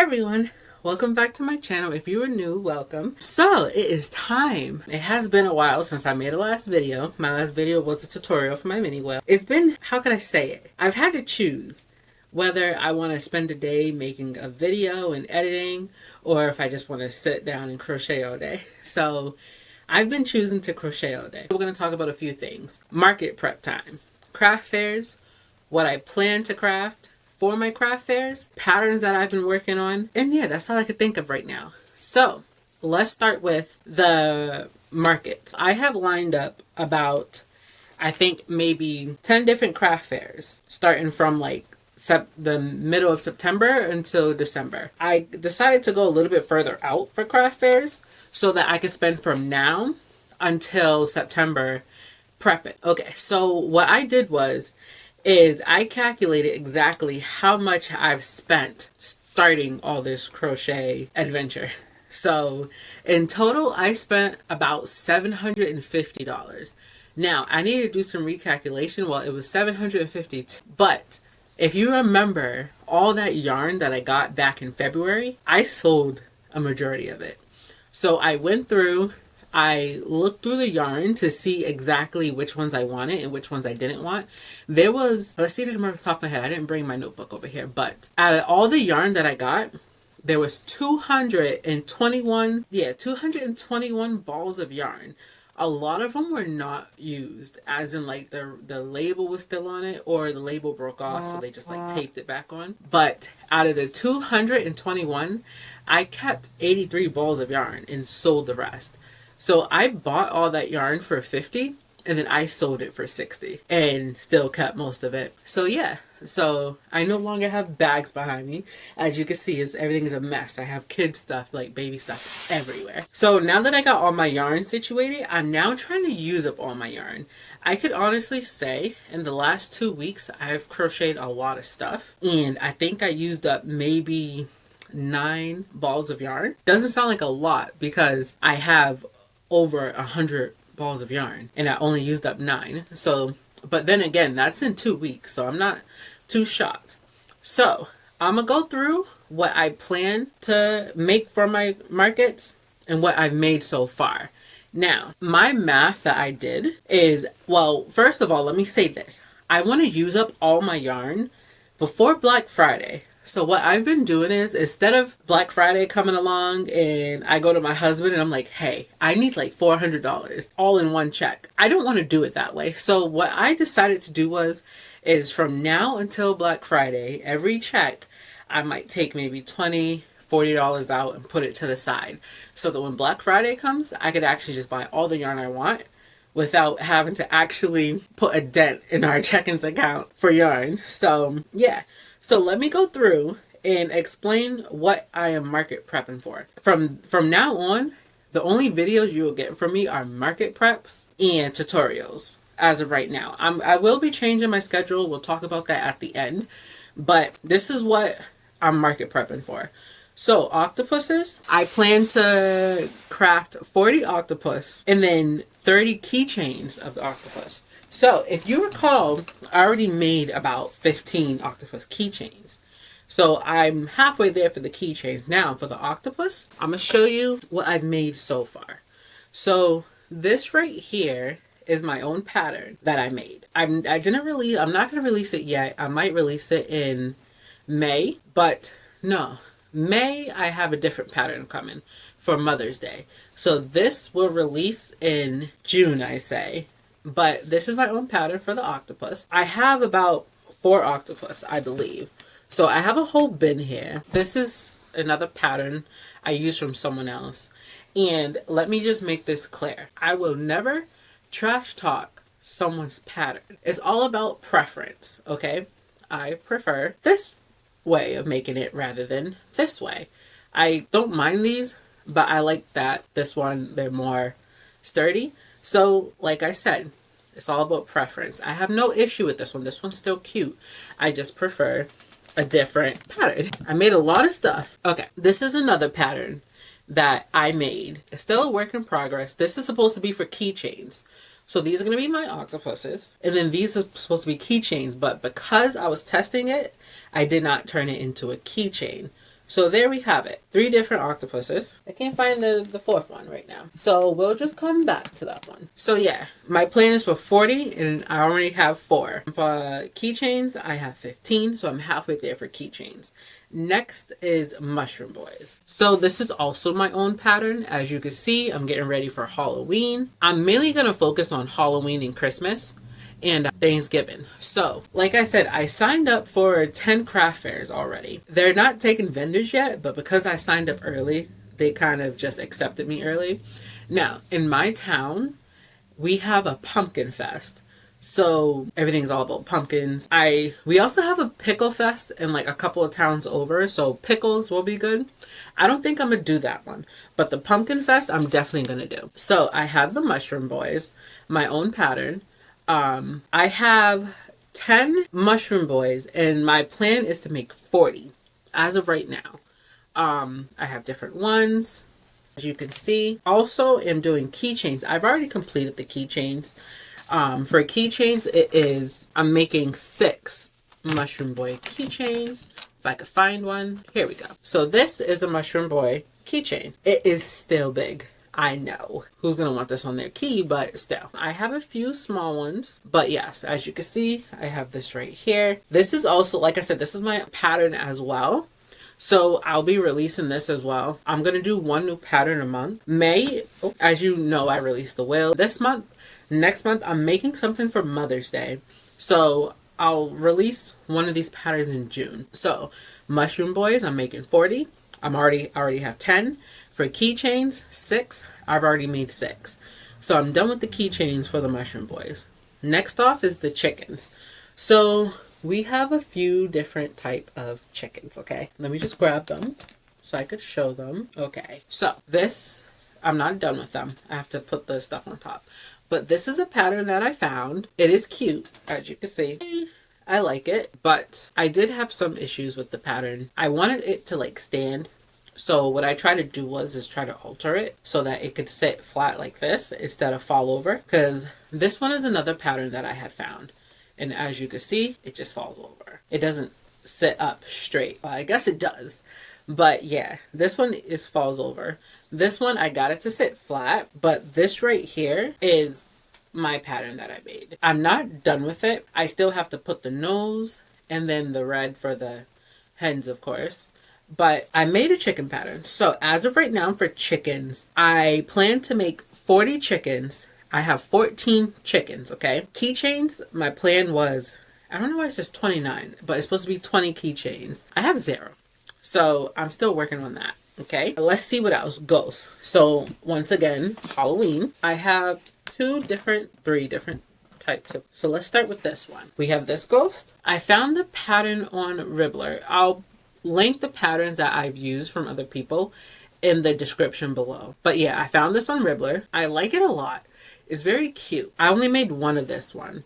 everyone, welcome back to my channel. If you are new, welcome. So it is time. It has been a while since I made a last video. My last video was a tutorial for my mini wheel. It's been, how can I say it? I've had to choose whether I want to spend a day making a video and editing, or if I just want to sit down and crochet all day. So I've been choosing to crochet all day. We're going to talk about a few things. Market prep time, craft fairs, what I plan to craft for my craft fairs, patterns that I've been working on, and yeah, that's all I could think of right now. So let's start with the markets. I have lined up about, I think maybe 10 different craft fairs, starting from like the middle of September until December. I decided to go a little bit further out for craft fairs so that I could spend from now until September prepping. Okay, so what I did is I calculated exactly how much I've spent starting all this crochet adventure. So in total, I spent about $750. Now, I need to do some recalculation. Well, it was $750, but if you remember all that yarn that I got back in February, I sold a majority of it. So I went through, I looked through the yarn to see exactly which ones I wanted and which ones I didn't want. There was, let's see if I can remember off the top of my head. I didn't bring my notebook over here, but out of all the yarn that I got, there was 221 balls of yarn. A lot of them were not used, as in like the label was still on it or the label broke off, so they just like taped it back on. But out of the 221, I kept 83 balls of yarn and sold the rest. So I bought all that yarn for $50 and then I sold it for $60 and still kept most of it. So yeah, so I no longer have bags behind me. As you can see, everything is a mess. I have kid stuff, like baby stuff everywhere. So now that I got all my yarn situated, I'm now trying to use up all my yarn. I could honestly say in the last 2 weeks, I've crocheted a lot of stuff and I think I used up maybe 9 balls of yarn. Doesn't sound like a lot because I have over 100 balls of yarn and I only used up 9. So, but then again, that's in 2 weeks, so I'm not too shocked. So I'm gonna go through what I plan to make for my markets and what I've made so far. Now, my math that I did is, well, first of all, let me say this. I want to use up all my yarn before Black Friday. So what I've been doing is, instead of Black Friday coming along and I go to my husband and I'm like, hey, I need like $400 all in one check. I don't want to do it that way. So what I decided to do is from now until Black Friday, every check, I might take maybe $20, $40 out and put it to the side. So that when Black Friday comes, I could actually just buy all the yarn I want without having to actually put a dent in our check-ins account for yarn. So yeah. So let me go through and explain what I am market prepping for. From now on, the only videos you will get from me are market preps and tutorials as of right now. I will be changing my schedule. We'll talk about that at the end. But this is what I'm market prepping for. So octopuses, I plan to craft 40 octopus and then 30 keychains of the octopus. So if you recall, I already made about 15 octopus keychains. So I'm halfway there for the keychains. Now for the octopus, I'm going to show you what I've made so far. So this right here is my own pattern that I made. I'm not going to release it yet. I might release it in May, but no. May, I have a different pattern coming for Mother's Day. So this will release in June, I say. But this is my own pattern for the octopus. I have about 4 octopus, I believe. So I have a whole bin here. This is another pattern I used from someone else. And let me just make this clear. I will never trash talk someone's pattern. It's all about preference, okay? I prefer this way of making it rather than this way. I don't mind these, but I like that this one, they're more sturdy. So like I said, it's all about preference. I have no issue with this one. This one's still cute. I just prefer a different pattern. I made a lot of stuff. Okay, this is another pattern that I made. It's still a work in progress. This is supposed to be for keychains. So these are going to be my octopuses. And then these are supposed to be keychains. But because I was testing it, I did not turn it into a keychain. So there we have it. 3 different octopuses. I can't find the fourth one right now. So we'll just come back to that one. So yeah, my plan is for 40 and I already have 4. For keychains, I have 15. So I'm halfway there for keychains. Next is Mushroom Boys. So this is also my own pattern. As you can see, I'm getting ready for Halloween. I'm mainly going to focus on Halloween and Christmas and Thanksgiving. So, like I said, I signed up for 10 craft fairs already. They're not taking vendors yet, but because I signed up early, they kind of just accepted me early. Now, in my town, we have a pumpkin fest. So everything's all about pumpkins. We also have a pickle fest in like a couple of towns over, so pickles will be good. I don't think I'm gonna do that one, but the pumpkin fest I'm definitely gonna do. So I have the Mushroom Boys, my own pattern. I have 10 Mushroom Boys and my plan is to make 40 as of right now. I have different ones, as you can see. Also am doing keychains. I've already completed the keychains. For keychains, I'm making 6 Mushroom Boy keychains. If I could find one, here we go. So this is the Mushroom Boy keychain. It is still big. I know. Who's going to want this on their key, but still. I have a few small ones, but yes, as you can see, I have this right here. This is also, like I said, this is my pattern as well. So I'll be releasing this as well. I'm going to do 1 new pattern a month. May, as you know, I released the whale this month. Next month, I'm making something for Mother's Day. So I'll release one of these patterns in June. So Mushroom Boys, I'm making 40. I already have 10. For keychains, 6. I've already made 6. So I'm done with the keychains for the Mushroom Boys. Next off is the chickens. So we have a few different type of chickens, okay? Let me just grab them so I could show them. Okay, so this, I'm not done with them. I have to put the stuff on top. But this is a pattern that I found. It is cute, as you can see. I like it, but I did have some issues with the pattern. I wanted it to like stand. So what I tried to do was try to alter it so that it could sit flat like this instead of fall over. Because this one is another pattern that I had found. And as you can see, it just falls over. It doesn't sit up straight. Well, I guess it does. But yeah, this one falls over. This one, I got it to sit flat. But this right here is my pattern that I made. I'm not done with it. I still have to put the nose and then the red for the hens, of course. But I made a chicken pattern. So as of right now for chickens, I plan to make 40 chickens. I have 14 chickens, okay? Keychains, my plan was, I don't know why it says 29, but it's supposed to be 20 keychains. I have 0. So I'm still working on that, okay? Let's see what else goes. So once again, Halloween. I have 3 different types of, so let's start with this one. We have this ghost. I found the pattern on Ribbler. I'll link the patterns that I've used from other people in the description below. But yeah, I found this on Ribbler. I like it a lot. It's very cute. I only made one of this one,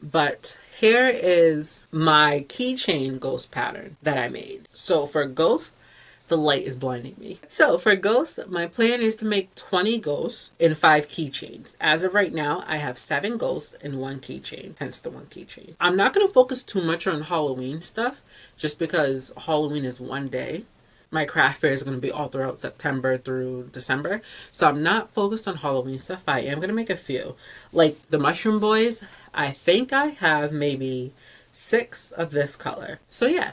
but here is my keychain ghost pattern that I made. So for ghost, the light is blinding me. So for ghost, my plan is to make 20 ghosts in 5 keychains. As of right now, I have 7 ghosts in 1 keychain, hence the 1 keychain. I'm not going to focus too much on Halloween stuff, just because Halloween is one day. My craft fair is going to be all throughout September through December. So I'm not focused on Halloween stuff, but I am going to make a few. Like the Mushroom Boys, I think I have maybe 6 of this color. So yeah.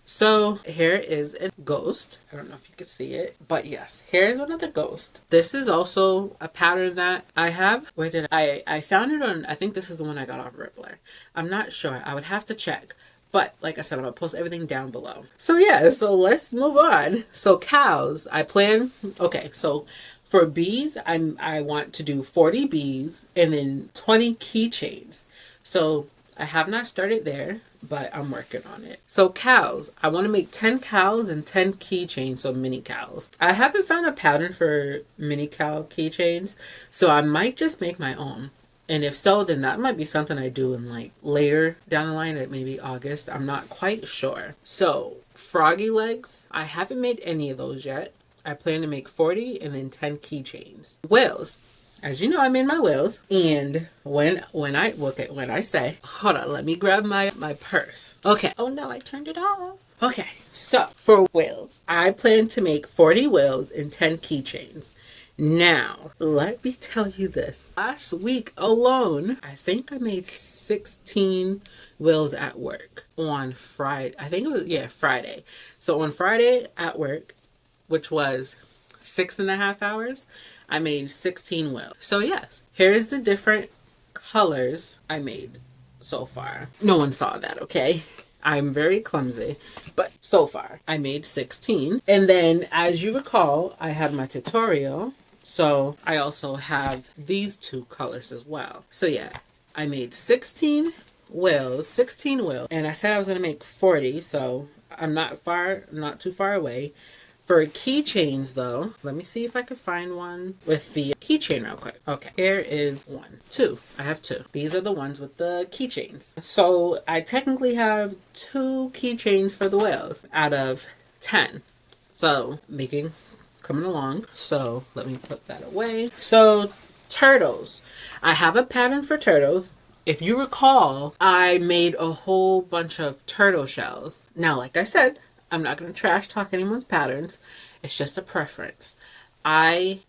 So here is a ghost. I don't know if you can see it, but yes, here's another ghost. This is also a pattern that I have. Where did I found it on, I think this is the one I got off Rippler. I'm not sure. I would have to check. But like I said, I'm going to post everything down below. So yeah, so let's move on. So cows, I plan, okay, so for bees, I want to do 40 bees and then 20 keychains. So I have not started there, but I'm working on it. So cows, I want to make 10 cows and 10 keychains, so mini cows. I haven't found a pattern for mini cow keychains, so I might just make my own. And if so, then that might be something I do in like later down the line, at maybe August. I'm not quite sure. So froggy legs, I haven't made any of those yet. I plan to make 40 and then 10 keychains. Whales, as you know, I made my wheels. And when I say, hold on, let me grab my purse. Okay. Oh no, I turned it off. Okay. So for wheels, I plan to make 40 wheels and 10 keychains. Now, let me tell you this. Last week alone, I think I made 16 wheels at work on Friday. I think it was, yeah, Friday. So on Friday at work, which was 6.5 hours, I made 16 wheels. So yes, here's the different colors I made so far. No one saw that, okay? I'm very clumsy, but so far I made 16. And then as you recall, I had my tutorial. So I also have these two colors as well. So yeah, I made 16 wheels, and I said I was going to make 40, so I'm not too far away. For keychains though, let me see if I can find one with the keychain real quick. Okay, here is two. I have two. These are the ones with the keychains. So I technically have 2 keychains for the whales out of 10. So coming along. So let me put that away. So turtles. I have a pattern for turtles. If you recall, I made a whole bunch of turtle shells. Now, like I said, I'm not going to trash talk anyone's patterns. It's just a preference. I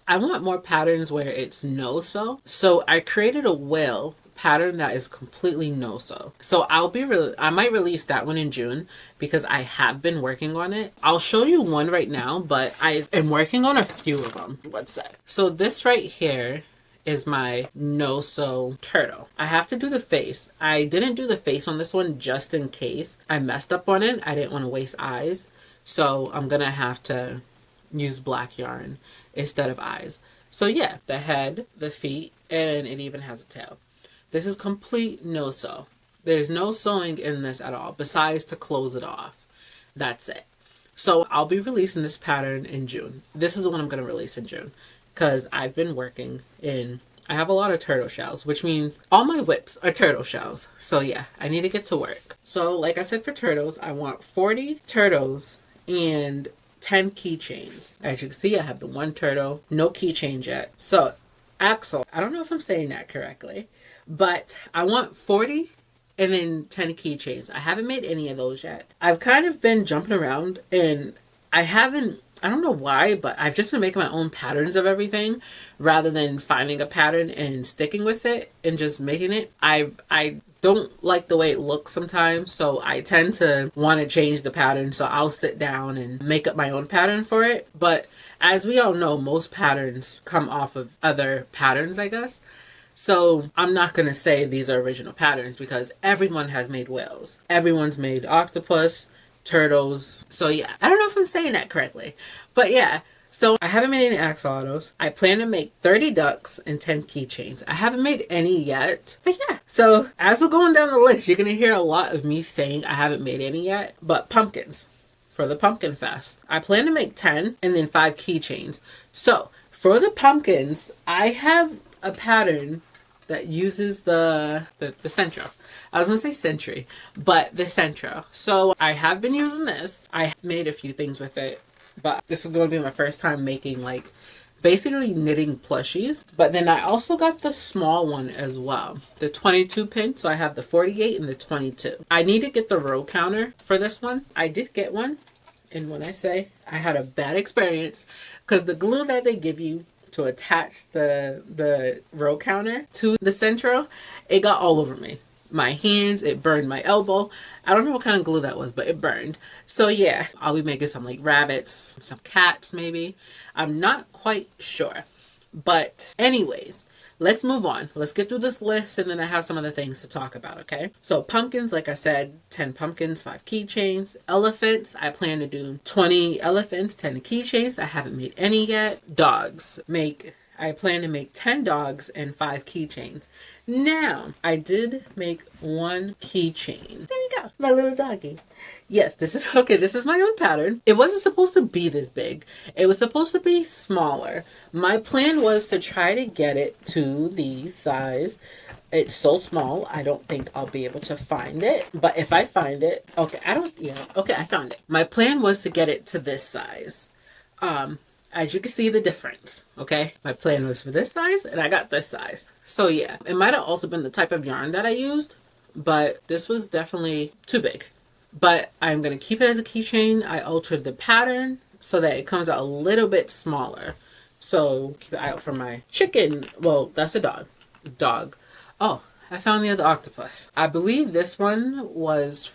want more patterns where it's no-sew. So I created a whale pattern that is completely no-sew. So I might release that one in June because I have been working on it. I'll show you one right now, but I am working on a few of them. One sec. So this right here is my no-sew turtle. I have to do the face. I didn't do the face on this one just in case I messed up on it. I didn't want to waste eyes. So I'm gonna have to use black yarn instead of eyes. So yeah, the head, the feet, and it even has a tail. This is complete no-sew. There's no sewing in this at all, besides to close it off. That's it. So I'll be releasing this pattern in June. This is the one I'm going to release in June, because I've been working I have a lot of turtle shells, which means all my whips are turtle shells. So yeah, I need to get to work. So like I said, for turtles, I want 40 turtles and 10 keychains. As you can see, I have the 1 turtle, no keychains yet. So Axel, I don't know if I'm saying that correctly, but I want 40 and then 10 keychains. I haven't made any of those yet. I've kind of been jumping around and I don't know why, but I've just been making my own patterns of everything rather than finding a pattern and sticking with it and just making it. I don't like the way it looks sometimes, so I tend to want to change the pattern, so I'll sit down and make up my own pattern for it. But as we all know, most patterns come off of other patterns, I guess. So I'm not going to say these are original patterns because everyone has made whales. Everyone's made octopus, turtles. So yeah, I don't know if I'm saying that correctly, but yeah. So I haven't made any axolotls. I plan to make 30 ducks and 10 keychains. I haven't made any yet, but yeah. So as we're going down the list, you're going to hear a lot of me saying I haven't made any yet, but pumpkins for the pumpkin fest. I plan to make 10 and then 5 keychains. So for the pumpkins, I have a pattern that uses the centro. I was going to say century, but the centro. So I have been using this. I made a few things with it, but this is going to be my first time making like basically knitting plushies. But then I also got the small one as well, the 22 pin. So I have the 48 and the 22. I need to get the row counter for this one. I did get one. And when I say I had a bad experience, because the glue that they give you to attach the row counter to the centro, it got all over me. My hands, it burned my elbow. I don't know what kind of glue that was, but it burned. So yeah, I'll be making some like rabbits, some cats maybe. I'm not quite sure. But anyways, let's move on. Let's get through this list and then I have some other things to talk about, okay? So pumpkins, like I said, 10 pumpkins, 5 keychains. Elephants, I plan to do 20 elephants, 10 keychains. I haven't made any yet. Dogs, I plan to make 10 dogs and 5 keychains. Now, I did make 1 keychain. There you go, my little doggy. Yes, this is my own pattern. It wasn't supposed to be this big. It was supposed to be smaller. My plan was to try to get it to the size. It's so small, I don't think I'll be able to find it. But if I find it, okay, I found it. My plan was to get it to this size. as you can see the difference, okay? My plan was for this size and I got this size. So yeah, it might have also been the type of yarn that I used, but this was definitely too big. But I'm going to keep it as a keychain. I altered the pattern so that it comes out a little bit smaller. So keep an eye out for my chicken. Well, that's a dog. Dog. Oh, I found the other octopus. I believe this one was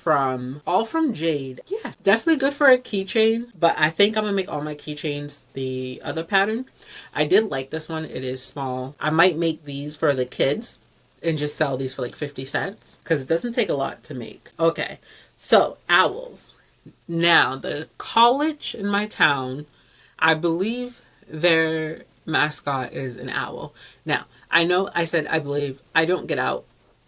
all from Jade. Yeah, definitely good for a keychain, but I think I'm gonna make all my keychains the other pattern. I did like this one. It is small. I might make these for the kids and just sell these for like 50 cents because it doesn't take a lot to make. Okay, so owls. Now, the college in my town, I believe their mascot is an owl. Now, I know I said I believe. I don't get out.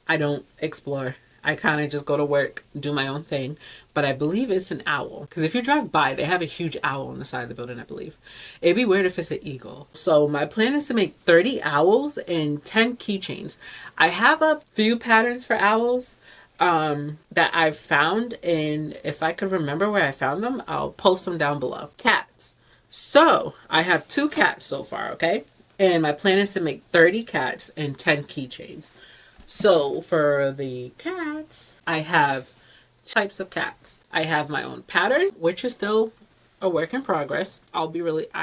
I don't explore. I kind of just go to work, do my own thing. But I believe it's an owl. Because if you drive by, they have a huge owl on the side of the building, I believe. It'd be weird if it's an eagle. So my plan is to make 30 owls and 10 keychains. I have a few patterns for owls that I've found. And if I could remember where I found them, I'll post them down below. Cats. So I have 2 cats so far, okay? And my plan is to make 30 cats and 10 keychains. So for the cats, I have types of cats. I have my own pattern, which is still a work in progress. I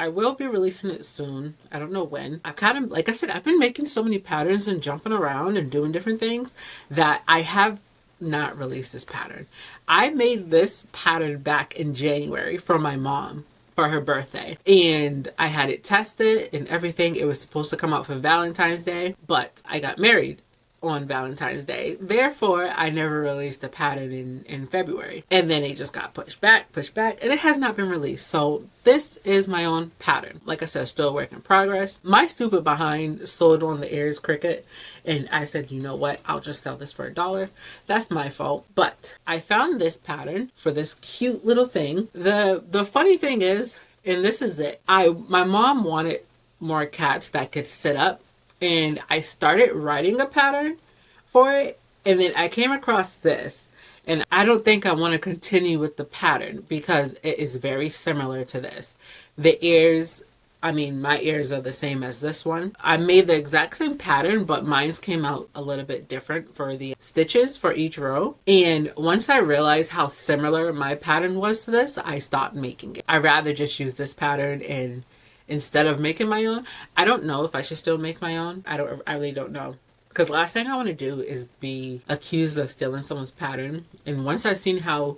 will be releasing it soon. I don't know when. I kind of, like I said, I've been making so many patterns and jumping around and doing different things that I have not released this pattern. I made this pattern back in January for my mom for her birthday, and I had it tested and everything. It was supposed to come out for Valentine's Day, but I got married on Valentine's Day. Therefore, I never released a pattern in February. And then it just got pushed back, and it has not been released. So this is my own pattern. Like I said, still a work in progress. My stupid behind sold on the Ayers Cricket, and I said, you know what? I'll just sell this for $1. That's my fault. But I found this pattern for this cute little thing. The funny thing is, and this is it, my mom wanted more cats that could sit up. And I started writing a pattern for it. And then I came across this. And I don't think I want to continue with the pattern because it is very similar to this. The ears, I mean, my ears are the same as this one. I made the exact same pattern, but mine came out a little bit different for the stitches for each row. And once I realized how similar my pattern was to this, I stopped making it. I'd rather just use this pattern and instead of making my own. I don't know if I should still make my own. I really don't know. Because the last thing I want to do is be accused of stealing someone's pattern. And once I seen how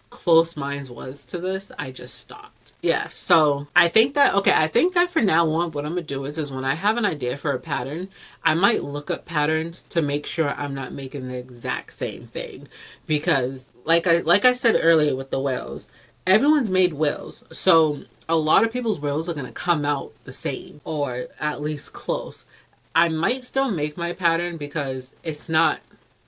close mine was to this, I just stopped. Yeah, so I think that for now on, what I'm going to do is when I have an idea for a pattern, I might look up patterns to make sure I'm not making the exact same thing. Because like I said earlier with the whales, everyone's made whales. So a lot of people's whales are going to come out the same or at least close. I might still make my pattern because it's not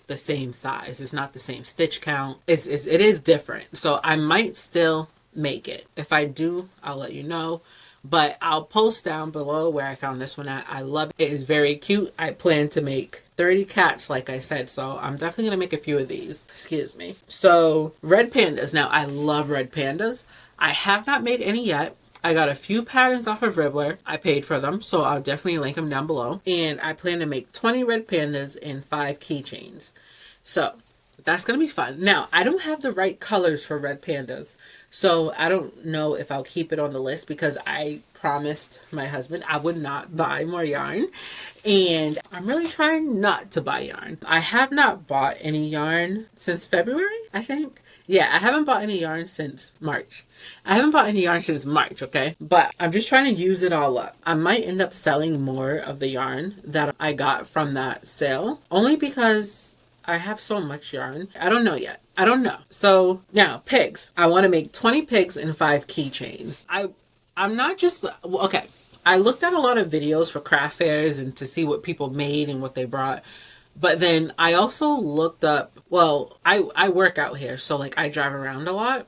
the same size. It's not the same stitch count. It is different. So I might still make it. If I do, I'll let you know. But I'll post down below where I found this one at. I love it. It is very cute. I plan to make 30 cats, like I said. So I'm definitely going to make a few of these. Excuse me. So red pandas. Now, I love red pandas. I have not made any yet. I got a few patterns off of Ribbler. I paid for them, so I'll definitely link them down below. And I plan to make 20 red pandas and 5 keychains. So that's going to be fun. Now, I don't have the right colors for red pandas, so I don't know if I'll keep it on the list because I promised my husband I would not buy more yarn. And I'm really trying not to buy yarn. I have not bought any yarn since February, I think. Yeah, I haven't bought any yarn since March. Okay? But I'm just trying to use it all up. I might end up selling more of the yarn that I got from that sale. Only because I have so much yarn. I don't know yet. I don't know. So now, pigs. I want to make 20 pigs and 5 keychains. I'm not just... Okay. I looked at a lot of videos for craft fairs and to see what people made and what they brought. But then I also looked up, well, I work out here, so like I drive around a lot.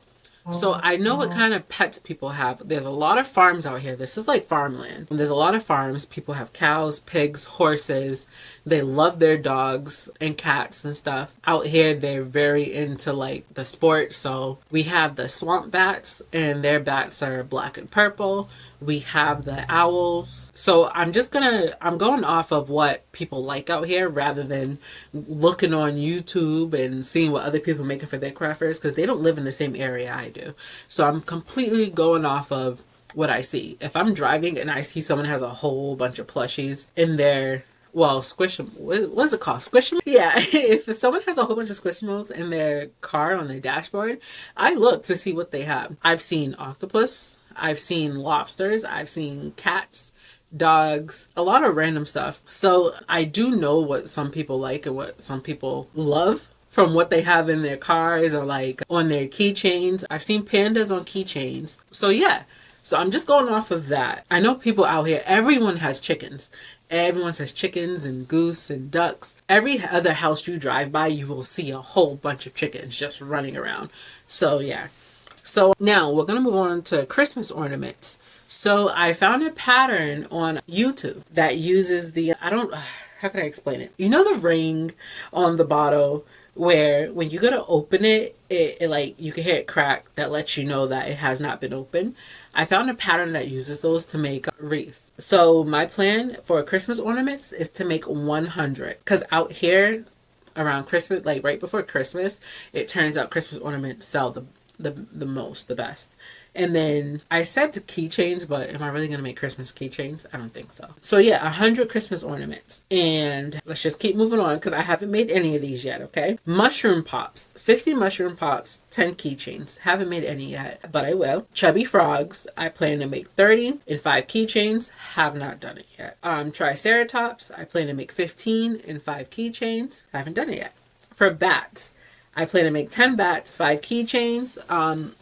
So I know what kind of pets people have. There's a lot of farms out here. This is like farmland. There's a lot of farms. People have cows, pigs, horses. They love their dogs and cats and stuff. Out here, they're very into like the sport. So we have the swamp bats, and their bats are black and purple. We have the owls. So I'm going off of what people like out here rather than looking on YouTube and seeing what other people are making for their crafters, because they don't live in the same area I do. So I'm completely going off of what I see. If I'm driving and I see someone has a whole bunch of plushies in their, well, what is it called? Squishmallows? Yeah, if someone has a whole bunch of Squishmallows in their car on their dashboard, I look to see what they have. I've seen octopus, I've seen lobsters, I've seen cats, dogs, a lot of random stuff. So I do know what some people like and what some people love from what they have in their cars or like on their keychains. I've seen pandas on keychains. So yeah. So I'm just going off of that. I know people out here, everyone has chickens. Everyone says chickens and goose and ducks. Every other house you drive by, you will see a whole bunch of chickens just running around. So yeah. So now we're going to move on to Christmas ornaments. So I found a pattern on YouTube that uses how can I explain it? You know the ring on the bottle where when you go to open it, it like you can hear it crack, that lets you know that it has not been opened. I found a pattern that uses those to make wreaths. So my plan for Christmas ornaments is to make 100, because out here around Christmas, like right before Christmas, it turns out Christmas ornaments sell the best. And then I said keychains, but am I really going to make Christmas keychains? I don't think so. So yeah, 100 Christmas ornaments. And let's just keep moving on because I haven't made any of these yet, okay? Mushroom pops. 50 mushroom pops, 10 keychains. Haven't made any yet, but I will. Chubby frogs. I plan to make 30 and 5 keychains. Have not done it yet. Triceratops. I plan to make 15 and 5 keychains. Haven't done it yet. For bats, I plan to make 10 bats, 5 keychains.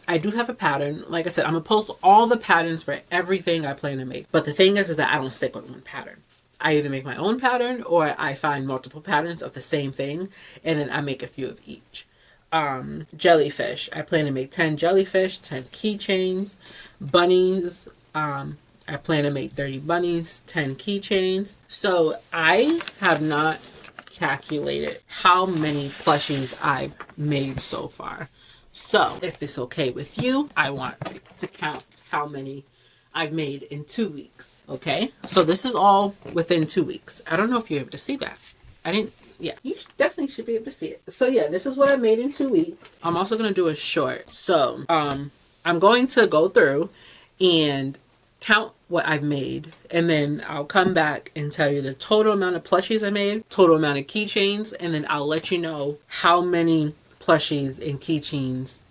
I do have a pattern. Like I said, I'm going to post all the patterns for everything I plan to make. But the thing is that I don't stick with one pattern. I either make my own pattern or I find multiple patterns of the same thing and then I make a few of each. Jellyfish. I plan to make 10 jellyfish, 10 keychains. Bunnies. I plan to make 30 bunnies, 10 keychains. So I have not calculated how many plushies I've made so far. So if it's okay with you, I want to count how many I've made in 2 weeks. Okay, so this is all within 2 weeks. I don't know if you're able to see that. Yeah, you definitely should be able to see it. So yeah, this is what I made in 2 weeks. I'm also going to do a short. So I'm going to go through and count what I've made, and then I'll come back and tell you the total amount of plushies I made, total amount of keychains, and then I'll let you know how many plushies and keychains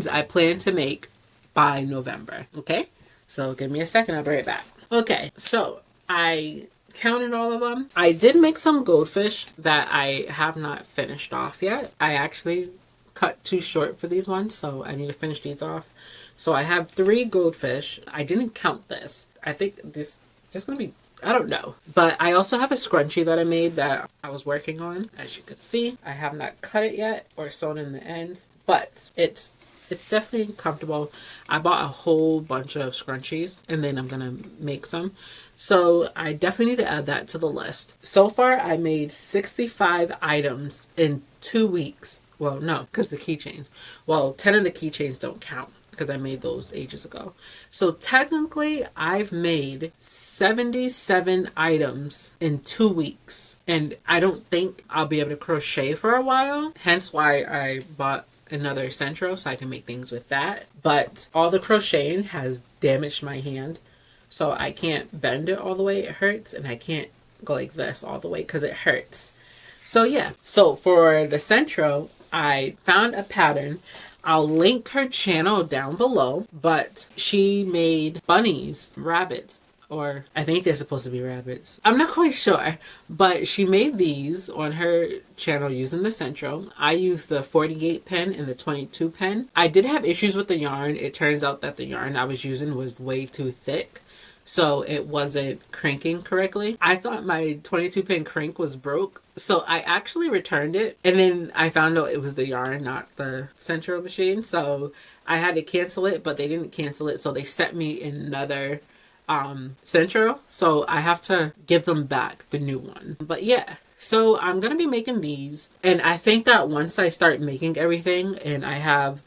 I plan to make by November. Okay, so give me a second, I'll be right back. Okay, so I counted all of them. I did make some goldfish that I have not finished off yet. I actually cut too short for these ones, so I need to finish these off. So I have 3 goldfish. I didn't count this. I think this just gonna be, I don't know. But I also have a scrunchie that I made that I was working on. As you can see, I have not cut it yet or sewn in the ends, but it's definitely comfortable. I bought a whole bunch of scrunchies and then I'm gonna make some. So I definitely need to add that to the list. So far, I made 65 items in 2 weeks. Well, no, because the keychains. Well, 10 of the keychains don't count because I made those ages ago. So technically, I've made 77 items in 2 weeks. And I don't think I'll be able to crochet for a while. Hence why I bought another Centro so I can make things with that. But all the crocheting has damaged my hand. So I can't bend it all the way. It hurts. And I can't go like this all the way because it hurts. So yeah. So for the Centro, I found a pattern. I'll link her channel down below, but she made bunnies, rabbits, or I think they're supposed to be rabbits. I'm not quite sure, but she made these on her channel using the Central. I used the 48 pen and the 22 pen. I did have issues with the yarn. It turns out that the yarn I was using was way too thick, so it wasn't cranking correctly. I thought my 22 pin crank was broke, so I actually returned it, and then I found out it was the yarn, not the Central machine, so I had to cancel it, but they didn't cancel it, so they sent me another Central, so I have to give them back the new one. But yeah, so I'm gonna be making these, and I think that once I start making everything and I have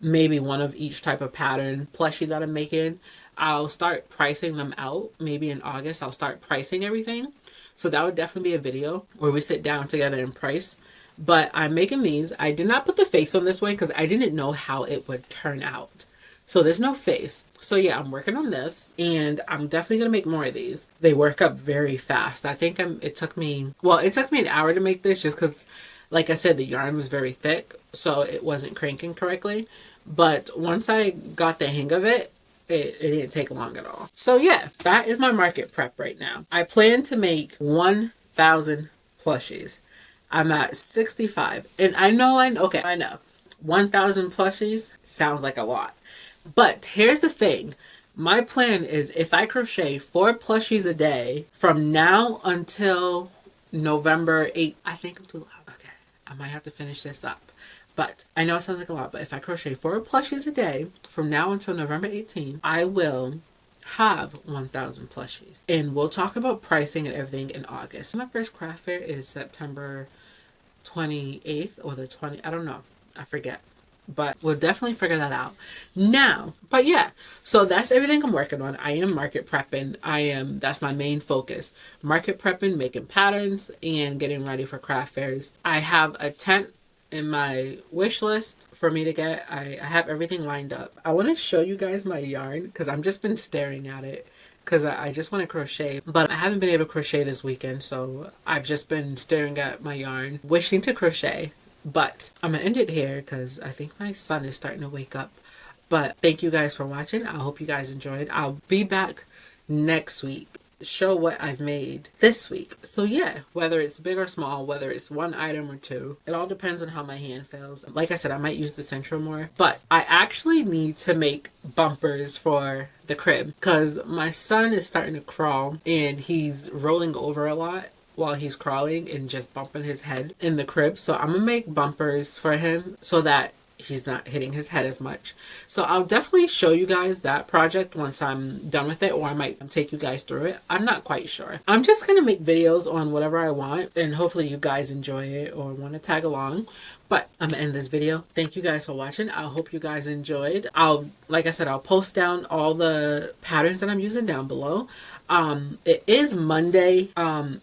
maybe one of each type of pattern plushie that I'm making, I'll start pricing them out. Maybe in August I'll start pricing everything, so that would definitely be a video where we sit down together and price. But I'm making these. I did not put the face on this one because I didn't know how it would turn out. So there's no face. So yeah, I'm working on this, and I'm definitely going to make more of these. They work up very fast. I think it took me an hour to make this just because, like I said, the yarn was very thick, so it wasn't cranking correctly. But once I got the hang of it, it didn't take long at all. So yeah, that is my market prep right now. I plan to make 1,000 plushies. I'm at 65. And I know. 1,000 plushies sounds like a lot. But here's the thing. My plan is if I crochet 4 plushies a day from now until November 8th. I think I'm too loud. Okay. I might have to finish this up. But I know it sounds like a lot, but if I crochet 4 plushies a day from now until November 18th, I will have 1,000 plushies. And we'll talk about pricing and everything in August. My first craft fair is September 28th or the 20th. I don't know. I forget. But we'll definitely figure that out now. But yeah, so that's everything I'm working on. I am market prepping. That's my main focus. Market prepping, making patterns, and getting ready for craft fairs. I have a tent in my wish list for me to get. I have everything lined up. I want to show you guys my yarn because I've just been staring at it because I just want to crochet, but I haven't been able to crochet this weekend, so I've just been staring at my yarn, wishing to crochet. But I'm going to end it here because I think my son is starting to wake up. But thank you guys for watching. I hope you guys enjoyed. I'll be back next week, show what I've made this week. So yeah, whether it's big or small, whether it's one item or two, it all depends on how my hand feels. Like I said, I might use the Central more, but I actually need to make bumpers for the crib because my son is starting to crawl and he's rolling over a lot while he's crawling and just bumping his head in the crib. So I'm gonna make bumpers for him so that he's not hitting his head as much. So I'll definitely show you guys that project once I'm done with it, or I might take you guys through it. I'm not quite sure. I'm just gonna make videos on whatever I want, and hopefully you guys enjoy it or want to tag along. But I'm gonna end this video. Thank you guys for watching. I hope you guys enjoyed. Like I said, I'll post down all the patterns that I'm using down below. It is Monday,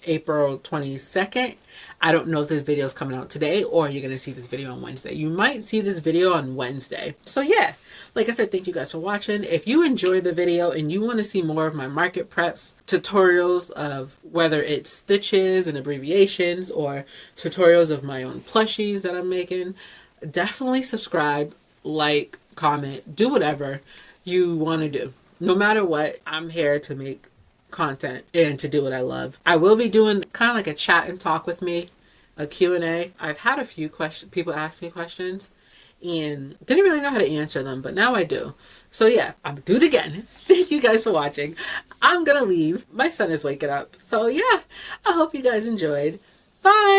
April 22nd. I don't know if this video is coming out today or you're going to see this video on Wednesday. You might see this video on Wednesday. So yeah, like I said, thank you guys for watching. If you enjoyed the video and you want to see more of my market preps, tutorials of whether it's stitches and abbreviations or tutorials of my own plushies that I'm making, definitely subscribe, like, comment, do whatever you want to do. No matter what, I'm here to make content and to do what I love. I will be doing kind of like a chat and talk with me, a Q&A. I've had a few people ask me questions and didn't really know how to answer them, but now I do. So yeah, I'm gonna do it again. Thank you guys for watching. I'm gonna leave. My son is waking up. So yeah, I hope you guys enjoyed. Bye!